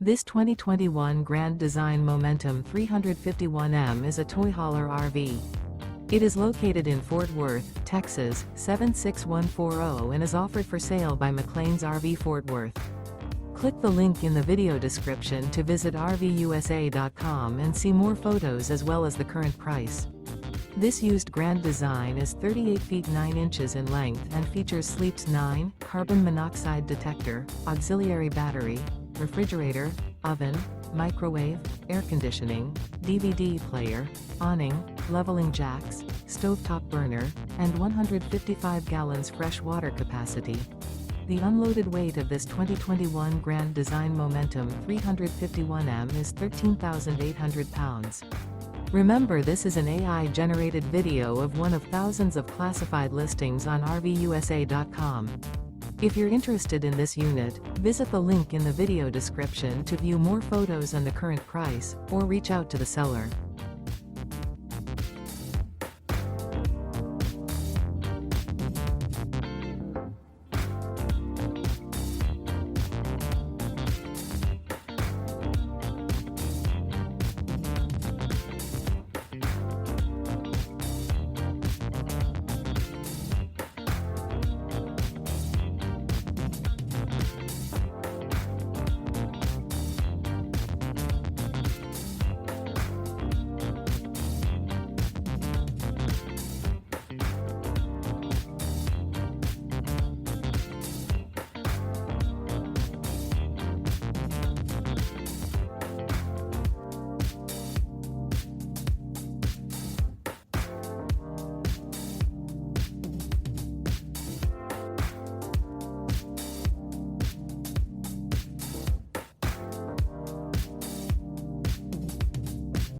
This 2021 Grand Design Momentum 351M is a toy hauler RV. It is located in Fort Worth, Texas, 76140 and is offered for sale by McClain's RV Fort Worth. Click the link in the video description to visit RVUSA.com and see more photos as well as the current price. This used Grand Design is 38 feet 9 inches in length and features Sleep's 9, carbon monoxide detector, auxiliary battery, refrigerator, oven, microwave, air conditioning, DVD player, awning, leveling jacks, stovetop burner, and 155 gallons fresh water capacity. The unloaded weight of this 2021 Grand Design Momentum 351M is 13,800 pounds. Remember, this is an AI-generated video of one of thousands of classified listings on RVUSA.com. If you're interested in this unit, visit the link in the video description to view more photos and the current price, or reach out to the seller.